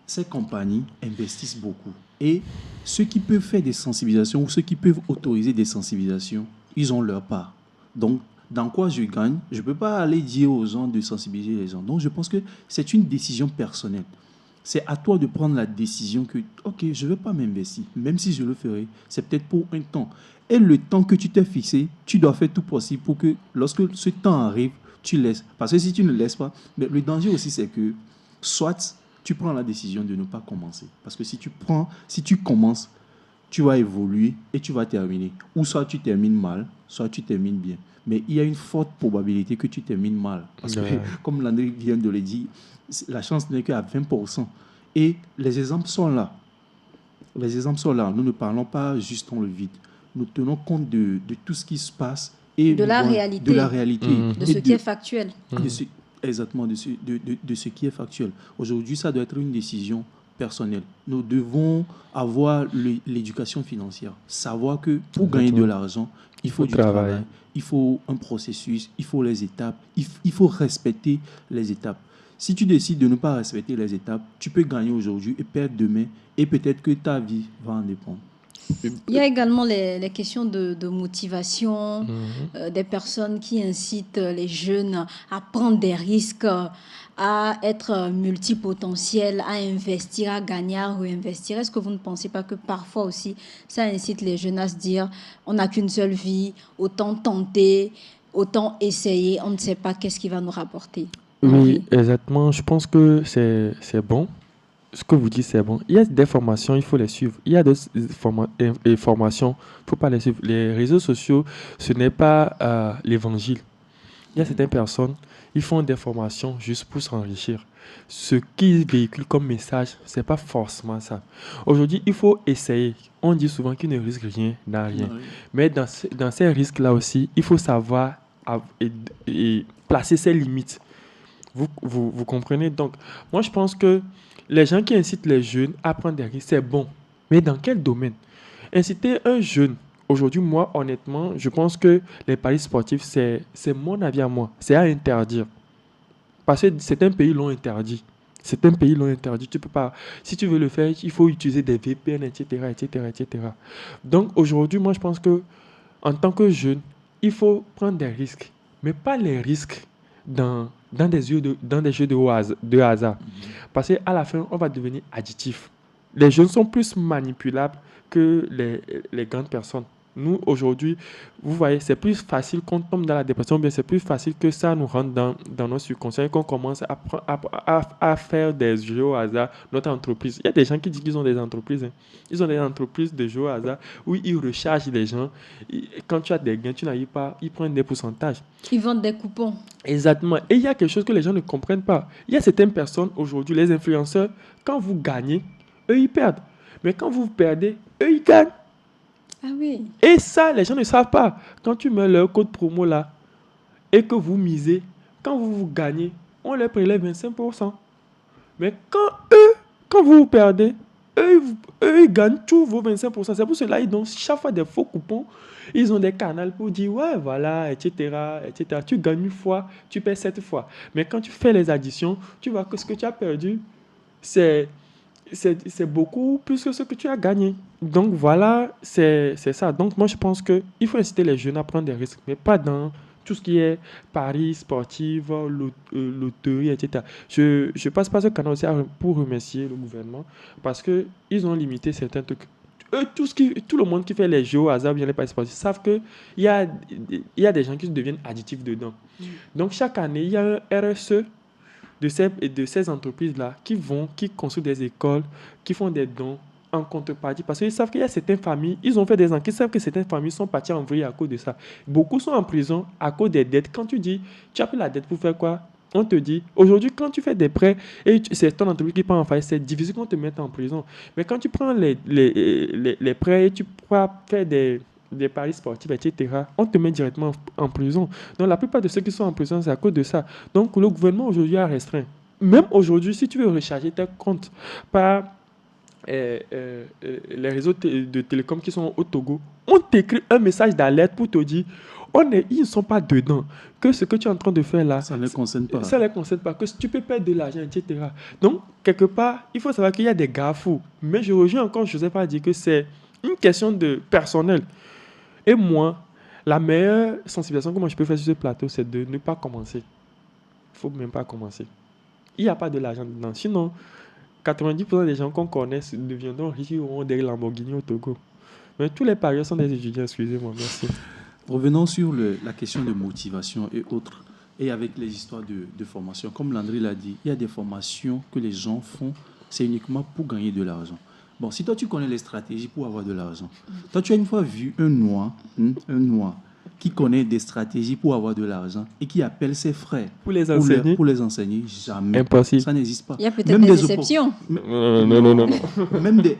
ces compagnies investissent beaucoup. Et ceux qui peuvent faire des sensibilisations ou ceux qui peuvent autoriser des sensibilisations, ils ont leur part. Donc, dans quoi je gagne, je ne peux pas aller dire aux gens de sensibiliser les gens. Donc, je pense que c'est une décision personnelle. C'est à toi de prendre la décision que, ok, je ne veux pas m'investir. Même si je le ferai, c'est peut-être pour un temps. Et le temps que tu t'es fixé, tu dois faire tout possible pour que lorsque ce temps arrive, tu laisses. Parce que si tu ne laisses pas, mais le danger aussi, c'est que soit tu prends la décision de ne pas commencer. Parce que si tu commences, tu vas évoluer et tu vas terminer. Ou soit tu termines mal, soit tu termines bien. Mais il y a une forte probabilité que tu termines mal. Parce que, comme Landry vient de le dire, la chance n'est qu'à 20%. Et les exemples sont là. Les exemples sont là. Nous ne parlons pas juste dans le vide. Nous tenons compte de tout ce qui se passe. Et de la réalité. De la réalité. De ce qui est factuel. Exactement, de ce qui est factuel. Aujourd'hui, ça doit être une décision personnelle. Nous devons avoir l'éducation financière. Savoir que pour gagner de l'argent, il faut du travail, il faut un processus, il faut les étapes, il faut respecter les étapes. Si tu décides de ne pas respecter les étapes, tu peux gagner aujourd'hui et perdre demain, et peut-être que ta vie va en dépendre. Il y a également les questions de motivation, Mhm. des personnes qui incitent les jeunes à prendre des risques, à être multipotentiels, à investir, à gagner, à réinvestir. Est-ce que vous ne pensez pas que parfois aussi, ça incite les jeunes à se dire, on n'a qu'une seule vie, autant tenter, autant essayer, on ne sait pas qu'est-ce qui va nous rapporter. Oui, Henri. exactement. Je pense que c'est bon. Ce que vous dites, c'est bon. Il y a des formations, il faut les suivre. Il y a d'autres formations, il ne faut pas les suivre. Les réseaux sociaux, ce n'est pas l'évangile. Il y a certaines personnes, ils font des formations juste pour s'enrichir. Ce qu'ils véhiculent comme message, ce n'est pas forcément ça. Aujourd'hui, il faut essayer. On dit souvent qu'il ne risque rien n'a rien. Oui. Mais dans ces risques-là aussi, il faut savoir et placer ses limites. Vous comprenez? Donc, moi, je pense que les gens qui incitent les jeunes à prendre des risques, c'est bon. Mais dans quel domaine? Inciter un jeune, aujourd'hui, moi, honnêtement, je pense que les paris sportifs, c'est mon avis à moi. C'est à interdire. Parce que certains pays l'ont interdit. Certains pays l'ont interdit. Tu peux pas. Si tu veux le faire, il faut utiliser des VPN, etc., etc., etc. Donc, aujourd'hui, moi, je pense que en tant que jeune, il faut prendre des risques, mais pas les risques dans des jeux de hasard. Parce qu'à la fin, on va devenir additif. Les jeunes sont plus manipulables que les grandes personnes. Nous, aujourd'hui, vous voyez, c'est plus facile qu'on tombe dans la dépression, bien c'est plus facile que ça nous rentre dans nos subconscients et qu'on commence à faire des jeux au hasard, notre entreprise. Il y a des gens qui disent qu'ils ont des entreprises. Hein. Ils ont des entreprises de jeux au hasard où ils rechargent les gens. Quand tu as des gains, tu n'arrives pas, ils prennent des pourcentages. Ils vendent des coupons. Exactement. Et il y a quelque chose que les gens ne comprennent pas. Il y a certaines personnes aujourd'hui, les influenceurs, quand vous gagnez, eux, ils perdent. Mais quand vous perdez, eux, ils gagnent. Ah oui. Et ça, les gens ne savent pas. Quand tu mets leur code promo là et que vous misez, quand vous gagnez, on leur prélève 25%. Mais quand vous perdez, eux, ils gagnent tous vos 25%. C'est pour cela qu'ils donnent chaque fois des faux coupons. Ils ont des canaux pour dire, ouais, voilà, etc., etc. Tu gagnes une fois, tu perds 7 fois. Mais quand tu fais les additions, tu vois que ce que tu as perdu, c'est beaucoup plus que ce que tu as gagné. Donc voilà, c'est ça. Donc moi, je pense qu'il faut inciter les jeunes à prendre des risques, mais pas dans tout ce qui est paris sportif, loterie, etc. Je passe par ce canal aussi pour remercier le gouvernement parce qu'ils ont limité certains trucs. Eux, tout le monde qui fait les jeux au hasard, bien les paris sportifs, savent qu'il y a des gens qui deviennent additifs dedans. Donc chaque année, il y a un RSE de ces entreprises-là qui construisent des écoles, qui font des dons en contrepartie. Parce qu'ils savent qu'il y a certaines familles, ils ont fait des enquêtes, ils savent que certaines familles sont parties en vrille à cause de ça. Beaucoup sont en prison à cause des dettes. Quand tu dis, tu as pris la dette pour faire quoi? On te dit, aujourd'hui, quand tu fais des prêts et c'est ton entreprise qui part en faillite, c'est difficile qu'on te mette en prison. Mais quand tu prends les prêts et tu pourras faire des paris sportifs, etc., on te met directement en prison. Donc, la plupart de ceux qui sont en prison, c'est à cause de ça. Donc, le gouvernement aujourd'hui a restreint. Même aujourd'hui, si tu veux recharger tes comptes par les réseaux de télécom qui sont au Togo, on t'écrit un message d'alerte pour te dire ils ne sont pas dedans, que ce que tu es en train de faire là, Ça ne les concerne pas. ça ne les concerne pas, que tu peux perdre de l'argent, etc. Donc, quelque part, il faut savoir qu'il y a des garde-fous. Mais je rejoins encore Joseph à dire que c'est une question de personnel. Et moi, la meilleure sensibilisation que moi je peux faire sur ce plateau, c'est de ne pas commencer. Il ne faut même pas commencer. Il n'y a pas de l'argent dedans. Sinon, 90% des gens qu'on connaît deviendront riches, ils auront des Lamborghini au Togo. Mais tous les parieurs sont des étudiants, excusez-moi, merci. Revenons sur la question de motivation et autres. Et avec les histoires de formation, comme Landry l'a dit, il y a des formations que les gens font, c'est uniquement pour gagner de l'argent. Bon, si toi tu connais les stratégies pour avoir de l'argent, toi tu as une fois vu un noir qui connaît des stratégies pour avoir de l'argent et qui appelle ses frères Pour les enseigner, pour les enseigner, jamais. Impossible. Ça n'existe pas. Il y a peut-être des exceptions. Non.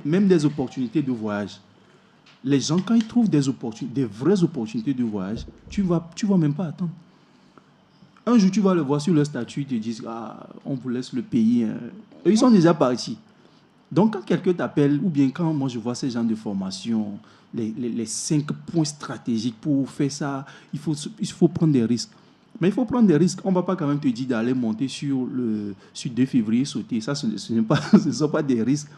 Même des opportunités de voyage. Les gens, quand ils trouvent des vraies opportunités de voyage, tu vas même pas attendre. Un jour, tu vas le voir sur leur statut, ils te disent, on vous laisse le pays. Et ils sont déjà partis. Donc, quand quelqu'un t'appelle, ou bien quand moi je vois ces gens de formation, les 5 points stratégiques pour faire ça, il faut prendre des risques. Mais il faut prendre des risques. On ne va pas quand même te dire d'aller monter sur 2 février, sauter. Ça, ce ne sont pas des risques.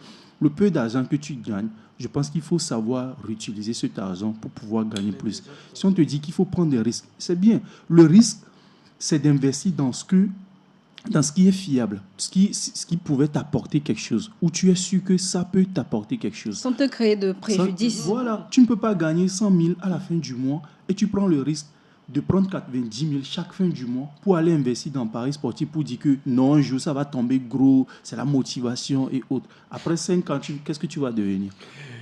Le peu d'argent que tu gagnes, je pense qu'il faut savoir réutiliser cet argent pour pouvoir gagner plus. Si on te dit qu'il faut prendre des risques, c'est bien. Le risque, c'est d'investir dans ce qui est fiable, ce qui pouvait t'apporter quelque chose, où tu es sûr que ça peut t'apporter quelque chose. Sans te créer de préjudice. Voilà, tu ne peux pas gagner 100 000 à la fin du mois et tu prends le risque de prendre 90 000 chaque fin du mois pour aller investir dans Paris Sportif pour dire que non, un jour ça va tomber gros, c'est la motivation et autres. Après 5 ans, qu'est-ce que tu vas devenir?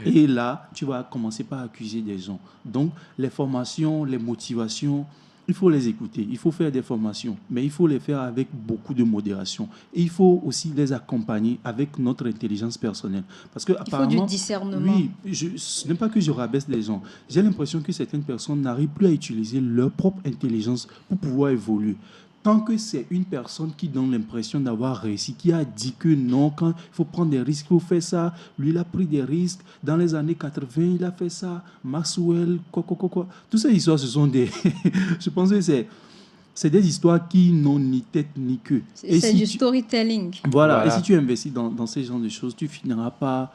Et là, tu vas commencer par accuser des gens. Donc, les formations, les motivations, il faut les écouter, il faut faire des formations, mais il faut les faire avec beaucoup de modération. Et il faut aussi les accompagner avec notre intelligence personnelle. Parce que, apparemment, il faut du discernement. Oui, ce n'est pas que je rabaisse les gens. J'ai l'impression que certaines personnes n'arrivent plus à utiliser leur propre intelligence pour pouvoir évoluer. Tant que c'est une personne qui donne l'impression d'avoir réussi, qui a dit que non, quand il faut prendre des risques, il faut faire ça. Lui, il a pris des risques. Dans les années 80, il a fait ça. Maxwell, quoi. Toutes ces histoires, ce sont des... Je pense que c'est des histoires qui n'ont ni tête ni queue. C'est du storytelling. Voilà. Et si tu investis dans ces genres de choses, tu finiras par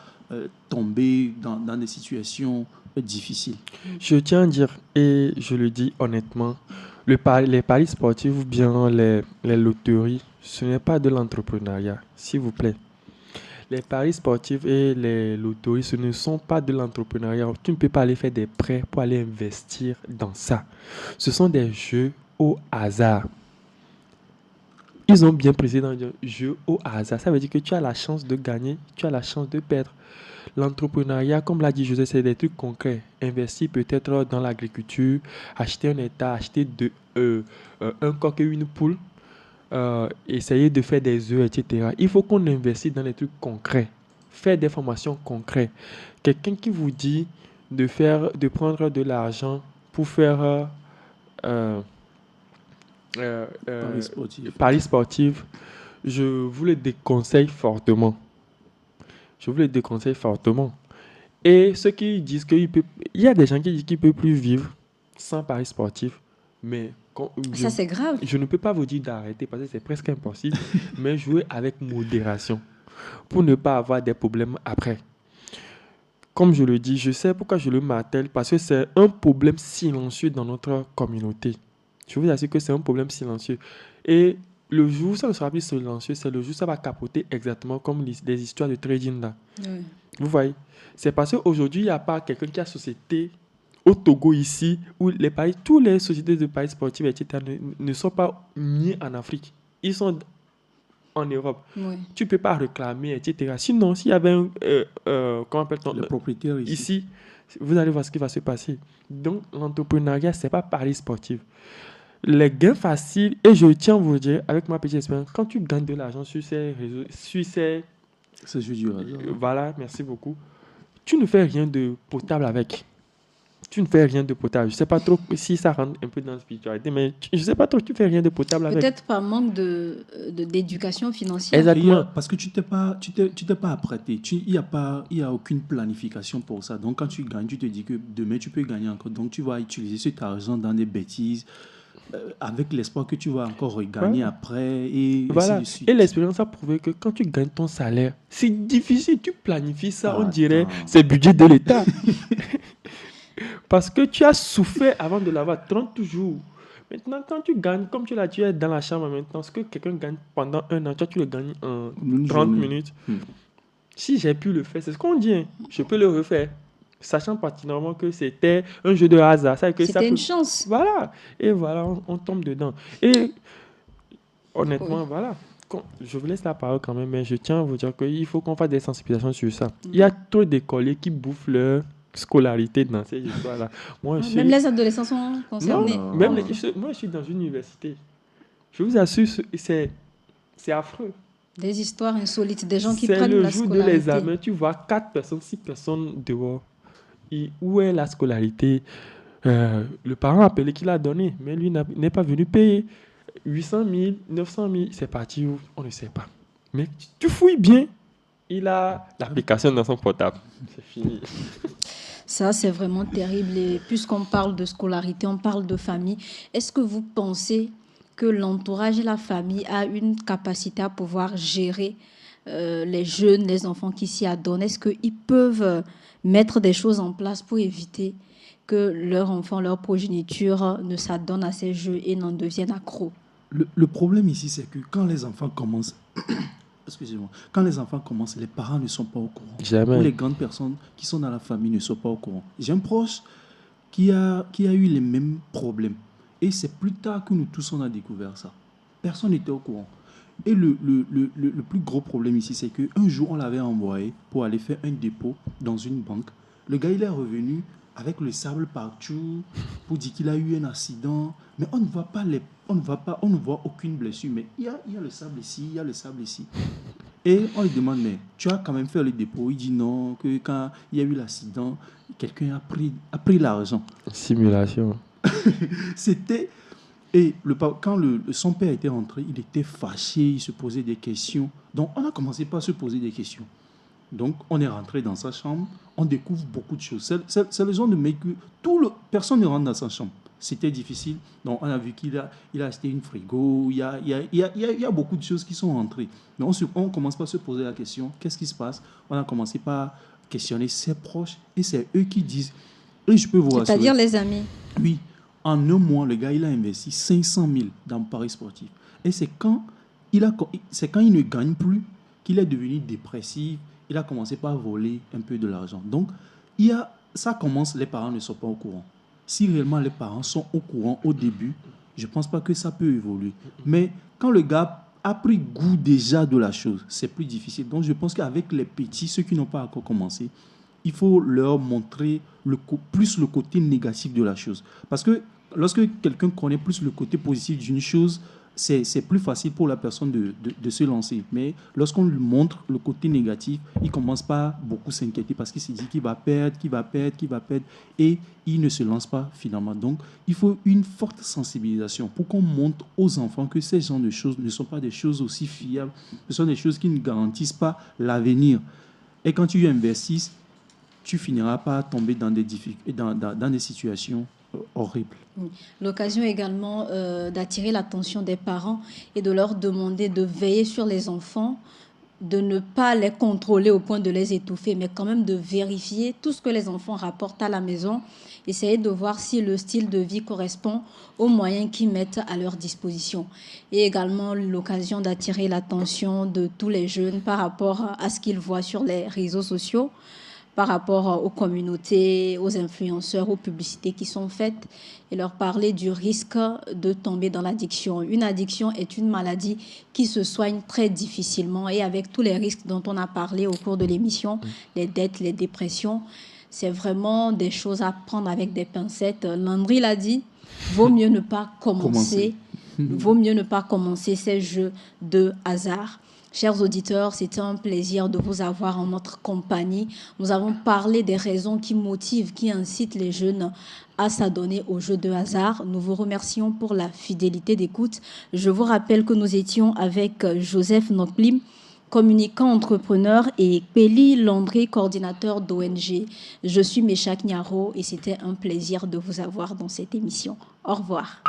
tomber dans des situations difficiles. Je tiens à dire, et je le dis honnêtement, les paris sportifs ou bien les loteries, ce n'est pas de l'entrepreneuriat, s'il vous plaît. Les paris sportifs et les loteries, ce ne sont pas de l'entrepreneuriat. Tu ne peux pas aller faire des prêts pour aller investir dans ça. Ce sont des jeux au hasard. Ils ont bien précisé dans le jeu au hasard. Ça veut dire que tu as la chance de gagner, tu as la chance de perdre. L'entrepreneuriat, comme l'a dit José, c'est des trucs concrets. Investir peut-être dans l'agriculture, acheter un hectare, acheter un coq et une poule, essayer de faire des œufs, etc. Il faut qu'on investisse dans les trucs concrets, faire des formations concrètes. Quelqu'un qui vous dit de prendre de l'argent pour faire paris sportif, je vous le déconseille fortement. Et ceux qui disent il y a des gens qui disent qu'ils ne peuvent plus vivre sans paris sportif, mais ça c'est grave. Je ne peux pas vous dire d'arrêter parce que c'est presque impossible, mais jouer avec modération pour ne pas avoir des problèmes après. Comme je le dis, je sais pourquoi je le martèle, parce que c'est un problème silencieux dans notre communauté. Je vous assure que c'est un problème silencieux. Et le jour où ça ne sera plus silencieux, c'est le jour où ça va capoter exactement comme des histoires de trading là. Oui. Vous voyez? C'est parce qu'aujourd'hui, il n'y a pas quelqu'un qui a société au Togo ici, où toutes les sociétés de paris sportifs, etc., ne sont pas mis en Afrique. Ils sont en Europe. Oui. Tu ne peux pas réclamer, etc. Sinon, s'il y avait comment appelle-t-on, le propriétaire ici, vous allez voir ce qui va se passer. Donc, l'entrepreneuriat, ce n'est pas paris sportif. Les gains faciles, et je tiens à vous dire, avec ma petite expérience, quand tu gagnes de l'argent sur ces réseaux, c'est juste du hasard. Voilà, merci beaucoup. Tu ne fais rien de potable avec. Je ne sais pas trop si ça rentre un peu dans la spiritualité, mais je ne sais pas trop, tu ne fais rien de potable avec. Peut-être par manque d'éducation financière. Exactement. Parce que tu t'es pas apprêté. Il n'y a aucune planification pour ça. Donc, quand tu gagnes, tu te dis que demain, tu peux gagner encore. Donc, tu vas utiliser cet argent dans des bêtises, avec l'espoir que tu vas encore regagner après. Et voilà. Ainsi de suite. Et l'expérience a prouvé que quand tu gagnes ton salaire, c'est difficile. Tu planifies ça, on dirait, c'est budget de l'État. Parce que tu as souffert avant de l'avoir 30 jours. Maintenant, quand tu gagnes, comme tu es dans la chambre maintenant, ce que quelqu'un gagne pendant un an, toi, tu le gagnes en 30 minutes. Si j'ai pu le faire, c'est ce qu'on dit, hein, je peux le refaire. Sachant pertinemment que c'était un jeu de hasard. C'était une chance. Voilà. Et voilà, on tombe dedans. Et honnêtement, voilà. Je vous laisse la parole quand même, mais je tiens à vous dire qu'il faut qu'on fasse des sensibilisations sur ça. Il y a trop d'écoliers qui bouffent leur scolarité dans ces histoires-là. Même les adolescents sont concernés. Non. Moi, je suis dans une université. Je vous assure, c'est affreux. Des histoires insolites, des gens qui prennent la scolarité. C'est le jour de l'examen, tu vois 4 personnes, 6 personnes dehors. Et où est la scolarité? Le parent a appelé qu'il a donné, mais lui n'est pas venu payer. 800 000, 900 000, c'est parti où? On ne sait pas. Mais tu fouilles bien. Il a l'application dans son portable. C'est fini. Ça, c'est vraiment terrible. Et puisqu'on parle de scolarité, on parle de famille, est-ce que vous pensez que l'entourage et la famille a une capacité à pouvoir gérer les jeunes, les enfants qui s'y adonnent? Est-ce qu'ils peuvent mettre des choses en place pour éviter que leur enfant, leur progéniture ne s'adonne à ces jeux et n'en deviennent accros? Le problème ici, c'est que quand les enfants commencent, excusez-moi, quand les enfants commencent, les parents ne sont pas au courant. Jamais. Ou les grandes personnes qui sont dans la famille ne sont pas au courant. J'ai un proche qui a eu les mêmes problèmes. Et c'est plus tard que nous tous, on a découvert ça. Personne n'était au courant. Et le plus gros problème ici, c'est qu'un jour, on l'avait envoyé pour aller faire un dépôt dans une banque. Le gars, il est revenu avec le sable partout pour dire qu'il a eu un accident. Mais on ne voit pas on ne voit aucune blessure. Mais il y a le sable ici, il y a le sable ici. Et on lui demande, mais tu as quand même fait le dépôt? Il dit non, que quand il y a eu l'accident, quelqu'un a pris l'argent. Simulation. C'était... Et quand son père était rentré, il était fâché, il se posait des questions. Donc, on a commencé par se poser des questions. Donc, on est rentré dans sa chambre, on découvre beaucoup de choses. C'est le genre de mec que personne ne rentre dans sa chambre. C'était difficile. Donc, on a vu qu'il a acheté une frigo. Il y a beaucoup de choses qui sont rentrées. Donc, on commence par se poser la question, qu'est-ce qui se passe? On a commencé par questionner ses proches et c'est eux qui disent, et je peux vous rassurer. C'est-à-dire les amis? Oui. En un mois, le gars, il a investi 500 000 dans le pari sportif. Et c'est quand il ne gagne plus qu'il est devenu dépressif. Il a commencé par voler un peu de l'argent. Donc, ça commence, les parents ne sont pas au courant. Si réellement les parents sont au courant au début, je ne pense pas que ça peut évoluer. Mais quand le gars a pris goût déjà de la chose, c'est plus difficile. Donc, je pense qu'avec les petits, ceux qui n'ont pas encore commencé, il faut leur montrer plus le côté négatif de la chose. Parce que lorsque quelqu'un connaît plus le côté positif d'une chose, c'est plus facile pour la personne de se lancer. Mais lorsqu'on lui montre le côté négatif, il commence pas beaucoup s'inquiéter parce qu'il se dit qu'il va perdre, et il ne se lance pas finalement. Donc, il faut une forte sensibilisation pour qu'on montre aux enfants que ces genres de choses ne sont pas des choses aussi fiables, ce sont des choses qui ne garantissent pas l'avenir. Et quand tu investis, tu finiras par tomber dans des difficultés, dans des situations horribles. L'occasion également d'attirer l'attention des parents et de leur demander de veiller sur les enfants, de ne pas les contrôler au point de les étouffer, mais quand même de vérifier tout ce que les enfants rapportent à la maison, essayer de voir si le style de vie correspond aux moyens qu'ils mettent à leur disposition. Et également l'occasion d'attirer l'attention de tous les jeunes par rapport à ce qu'ils voient sur les réseaux sociaux, par rapport aux communautés, aux influenceurs, aux publicités qui sont faites et leur parler du risque de tomber dans l'addiction. Une addiction est une maladie qui se soigne très difficilement et avec tous les risques dont on a parlé au cours de l'émission, les dettes, les dépressions, c'est vraiment des choses à prendre avec des pincettes. Landry l'a dit, vaut mieux ne pas commencer. Vaut mieux ne pas commencer ces jeux de hasard. Chers auditeurs, c'était un plaisir de vous avoir en notre compagnie. Nous avons parlé des raisons qui motivent, qui incitent les jeunes à s'adonner aux jeux de hasard. Nous vous remercions pour la fidélité d'écoute. Je vous rappelle que nous étions avec Joseph Noklim, communicant entrepreneur, et Peli Landry, coordinateur d'ONG. Je suis Méchak Nyaro et c'était un plaisir de vous avoir dans cette émission. Au revoir.